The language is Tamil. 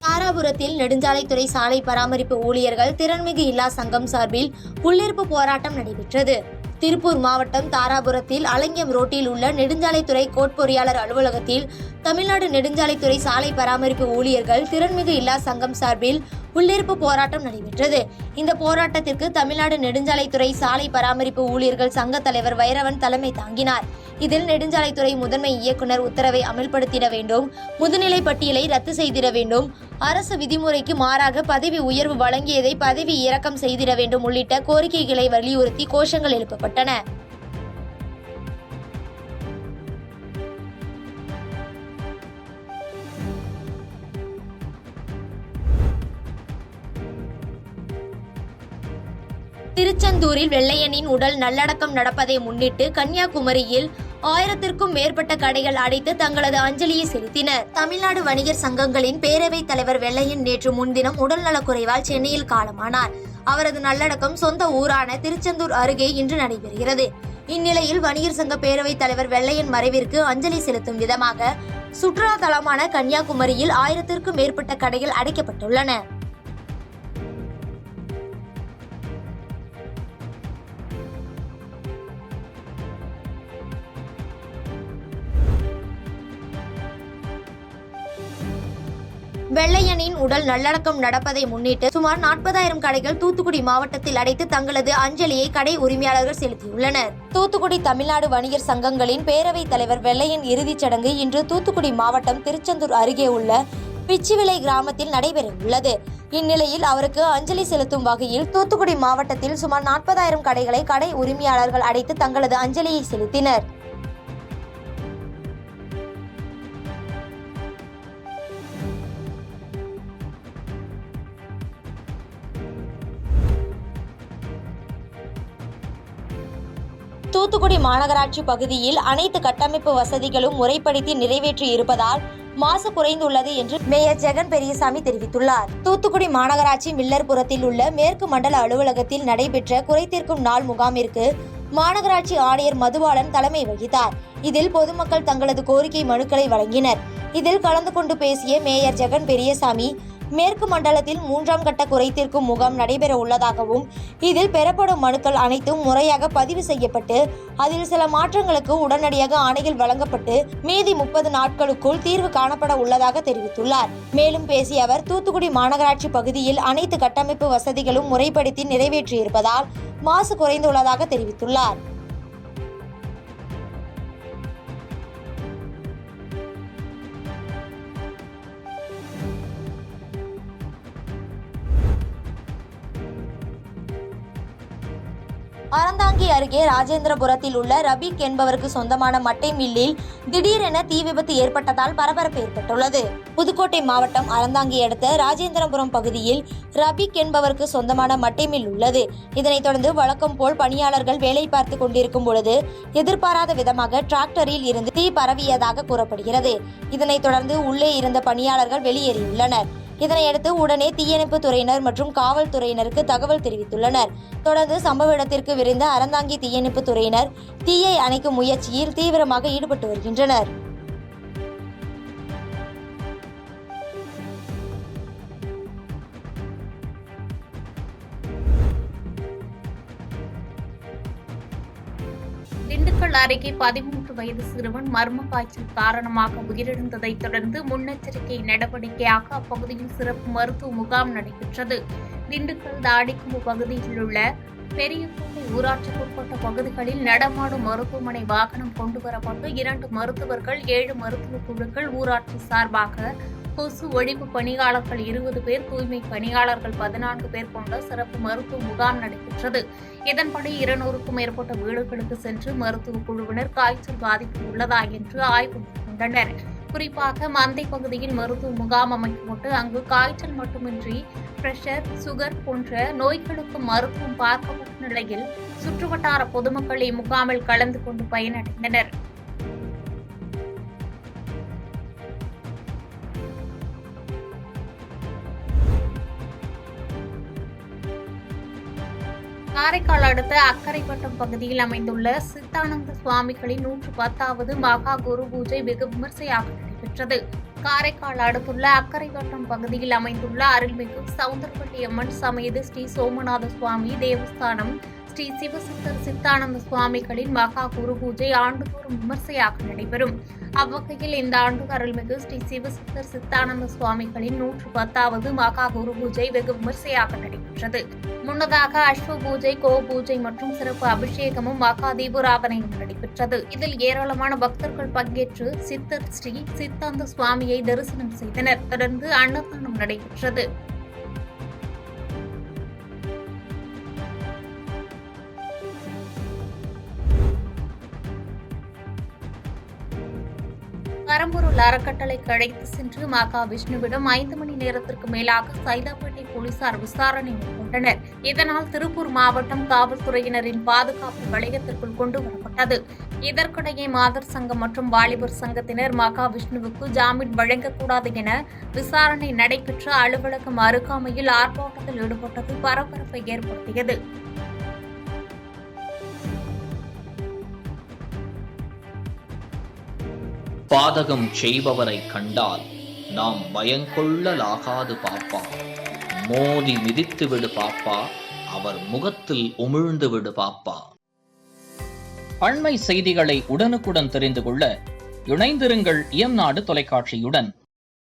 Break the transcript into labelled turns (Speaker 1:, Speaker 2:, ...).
Speaker 1: தாராபுரத்தில் நெடுஞ்சாலைத்துறை சாலை பராமரிப்பு ஊழியர்கள் திறன்மிகு இல்லா சங்கம் சார்பில் உள்ளிருப்பு போராட்டம் நடைபெற்றது. திருப்பூர் மாவட்டம் தாராபுரத்தில் அலங்கியம் ரோட்டில் உள்ள நெடுஞ்சாலைத்துறை கோட்பொறியாளர் அலுவலகத்தில் தமிழ்நாடு நெடுஞ்சாலைத்துறை சாலை பராமரிப்பு ஊழியர்கள் திறன்மிகு இல்லா சங்கம் சார்பில் உள்ளிருப்பு போராட்டம் நடைபெற்றது. இந்த போராட்டத்திற்கு தமிழ்நாடு நெடுஞ்சாலைத்துறை சாலை பராமரிப்பு ஊழியர்கள் சங்க தலைவர் வைரவன் தலைமை தாங்கினார். இதில் நெடுஞ்சாலைத்துறை முதன்மை இயக்குனர் உத்தரவை அமல்படுத்திட வேண்டும், முதுநிலை பட்டியலை ரத்து செய்திட வேண்டும், அரசு விதிமுறைக்கு மாறாக பதவி உயர்வு வழங்கியதை பதவி இறக்கம் செய்திட வேண்டும் உள்ளிட்ட கோரிக்கைகளை வலியுறுத்தி கோஷங்கள் எழுப்பப்பட்டன. திருச்செந்தூரில் வெள்ளையனின் உடல் நல்லடக்கம் நடப்பதை முன்னிட்டு கன்னியாகுமரியில் 1000க்கும் மேற்பட்ட கடைகள் அடைத்து தங்களது அஞ்சலியை செலுத்தினர். தமிழ்நாடு வணிகர் சங்கங்களின் பேரவைத் தலைவர் வெள்ளையன் நேற்று முன்தினம் உடல் நலக்குறைவால் சென்னையில் காலமானார். அவரது நல்லடக்கம் சொந்த ஊரான திருச்செந்தூர் அருகே இன்று நடைபெறுகிறது. இந்நிலையில் வணிகர் சங்க பேரவைத் தலைவர் வெள்ளையன் மறைவிற்கு அஞ்சலி செலுத்தும் விதமாக சுற்றுலா தலமான கன்னியாகுமரியில் 1000க்கும் மேற்பட்ட கடைகள் அடைக்கப்பட்டுள்ளன. வெள்ளையனின் உடல் நல்லடக்கம் நடப்பதை முன்னிட்டு சுமார் 40,000 கடைகள் தூத்துக்குடி மாவட்டத்தில் அடைத்து தங்களது அஞ்சலியை கடை உரிமையாளர்கள் செலுத்தியுள்ளனர். தூத்துக்குடி தமிழ்நாடு வணிகர் சங்கங்களின் பேரவைத் தலைவர் வெள்ளையன் இறுதிச் சடங்கு இன்று தூத்துக்குடி மாவட்டம் திருச்செந்தூர் அருகே உள்ள பிச்சிவிளை கிராமத்தில் நடைபெற உள்ளது. இந்நிலையில் அவருக்கு அஞ்சலி செலுத்தும் வகையில் தூத்துக்குடி மாவட்டத்தில் சுமார் 40,000 கடைகளை கடை உரிமையாளர்கள் அடைத்து தங்களது அஞ்சலியை செலுத்தினர். தூத்துக்குடி மாநகராட்சி பகுதியில் அனைத்து கட்டமைப்பு வசதிகளும் முறைப்படுத்தி நிறைவேற்றி இருப்பதால் மாசு குறைந்துள்ளது என்று மேயர் ஜெகன் பெரியசாமி தெரிவித்துள்ளார். தூத்துக்குடி மாநகராட்சி மில்லர்புரத்தில் உள்ள மேற்கு மண்டல அலுவலகத்தில் நடைபெற்ற குறைதீர்க்கும் நாள் முகாமிற்கு மாநகராட்சி ஆணையர் மதுபாலன் தலைமை வகித்தார். இதில் பொதுமக்கள் தங்களது கோரிக்கை மனுக்களை வழங்கினர். இதில் கலந்து கொண்டு பேசிய மேயர் ஜெகன் பெரியசாமி, மேற்கு மண்டலத்தில் 3ஆம் கட்ட குறைதீர்க்கும் முகாம் நடைபெற உள்ளதாகவும் இதில் பெறப்படும் மனுக்கள் அனைத்தும் முறையாக பதிவு செய்யப்பட்டு அதில் சில மாற்றங்களுக்கு உடனடியாக ஆணைகள் வழங்கப்பட்டு மீதி 30 நாட்களுக்குள் தீர்வு காணப்பட உள்ளதாக தெரிவித்துள்ளார். மேலும் பேசிய அவர், தூத்துக்குடி மாநகராட்சி பகுதியில் அனைத்து கட்டமைப்பு வசதிகளும் முறைப்படுத்தி நிறைவேற்றியிருப்பதால் மாசு குறைந்துள்ளதாக தெரிவித்துள்ளார். அறந்தாங்கி அருகே ராஜேந்திரபுரத்தில் உள்ள ரபீக் என்பவருக்கு சொந்தமான மட்டை மில்லில் திடீரென தீ விபத்து ஏற்பட்டதால் பரபரப்பு ஏற்பட்டுள்ளது. புதுக்கோட்டை மாவட்டம் அறந்தாங்கி அடுத்த ராஜேந்திரபுரம் பகுதியில் ரபீக் என்பவருக்கு சொந்தமான மட்டை மில் உள்ளது. இதனைத் தொடர்ந்து வழக்கம் போல் பணியாளர்கள் வேலை பார்த்து கொண்டிருக்கும் பொழுது எதிர்பாராத விதமாக டிராக்டரில் இருந்து தீ பரவியதாக கூறப்படுகிறது. இதனைத் தொடர்ந்து உள்ளே இருந்த பணியாளர்கள் வெளியேறியுள்ளனர். இதனையடுத்து உடனே தீயணைப்பு துறையினர் மற்றும் காவல்துறையினருக்கு தகவல் தெரிவித்துள்ளனர். தொடர்ந்து சம்பவ இடத்திற்கு விரைந்த அறந்தாங்கி தீயணைப்பு துறையினர் தீயை அணைக்கும் முயற்சியில் தீவிரமாக ஈடுபட்டு வருகின்றனர்.
Speaker 2: திண்டுக்கல் அருகே 13 வயது சிறுவன் மர்ம காய்ச்சல் காரணமாக உயிரிழந்ததைத் தொடர்ந்து முன்னெச்சரிக்கை நடவடிக்கையாக அப்பகுதியில் சிறப்பு மருத்துவ முகாம் நடைபெற்றது. திண்டுக்கல் தாடிக்கும்பு பகுதியில் உள்ள பெரியகோட்டை ஊராட்சிக்குட்பட்ட பகுதிகளில் நடமாடும் மருத்துவமனை வாகனம் கொண்டுவரப்பட்டு 2 மருத்துவர்கள் 7 மருத்துவ குழுக்கள் ஊராட்சி சார்பாக கொசு ஒழிப்பு பணியாளர்கள் 20 பேர், தூய்மை பணியாளர்கள் 14 பேர் கொண்ட சிறப்பு மருத்துவ முகாம் நடைபெற்றது. இதன்படி 200க்கும் மேற்பட்ட வீடுகளுக்கு சென்று மருத்துவ குழுவினர் காய்ச்சல் பாதிப்பு உள்ளதா என்று ஆய்வு மேற்கொண்டனர். குறிப்பாக மந்தை பகுதியில் மருத்துவ முகாம் அமைக்கப்பட்டு அங்கு காய்ச்சல் மட்டுமின்றி பிரஷர், சுகர் போன்ற நோய்களுக்கு மருத்துவம் பார்க்கப்பட்ட நிலையில் சுற்றுவட்டார பொதுமக்கள் இம்முகாமில் கலந்து கொண்டு பயனடைந்தனர். காரைக்கால் அடுத்த அக்கரைப்பட்டம் பகுதியில் அமைந்துள்ள சித்தானந்த சுவாமிகளின் 110வது மகா குரு பூஜை வெகு விமர்சையாக நடைபெற்றது. காரைக்கால் அடுத்துள்ள அக்கரைப்பட்டம் பகுதியில் அமைந்துள்ள அருள்மிகு சவுந்தரவல்லி அம்மன் சமேத ஸ்ரீ சோமநாத சுவாமி தேவஸ்தானம் ஸ்ரீ சிவசித்தர் சித்தானந்த சுவாமிகளின் மகா குரு பூஜை ஆண்டுதோறும் விமர்சையாக நடைபெறும். அவ்வகையில் இந்த ஆண்டு அருள்மிகு ஸ்ரீ சிவசித்தர் சித்தானந்த சுவாமிகளின் 110வது மகா குரு பூஜை வெகு விமர்சையாக நடைபெற்றது. முன்னதாக அஸ்வ பூஜை, கோ பூஜை மற்றும் சிறப்பு அபிஷேகமும் மகா தீபாராதனையும் நடைபெற்றது. இதில் ஏராளமான பக்தர்கள் பங்கேற்று சித்தர் ஸ்ரீ சித்தாந்த சுவாமியை தரிசனம் செய்தனர். தொடர்ந்து அன்னதானம் நடைபெற்றது. பரம்பொருள் அறக்கட்டளைக்கு அழைத்து சென்று மகா விஷ்ணுவிடம் 5 மணி நேரத்திற்கு மேலாக சைதாப்பேட்டை போலீசார் விசாரணை மேற்கொண்டனர். இதனால் திருப்பூர் மாவட்டம் காவல்துறையினரின் பாதுகாப்பு வளையத்திற்குள் கொண்டு வரப்பட்டது. இதற்கிடையே மாதர் சங்கம் மற்றும் வாலிபர் சங்கத்தினர் மகா விஷ்ணுவுக்கு ஜாமீன் வழங்கக்கூடாது என விசாரணை நடைபெற்ற அலுவலகம் அருகாமையில் ஆர்ப்பாட்டத்தில் ஈடுபட்டது பரபரப்பை ஏற்படுத்தியது.
Speaker 3: பாதகம் செய்பவரை கண்டால் நாம் பயங்கொள்ளலாகாது பாப்பா. மோதி மிதித்து விடு பாப்பா, அவர் முகத்தில் உமிழ்ந்து விடு பாப்பா. அண்மை செய்திகளை உடனுக்குடன் தெரிந்து கொள்ள இணைந்திருங்கள் இயம்நாடு தொலைக்காட்சியுடன்.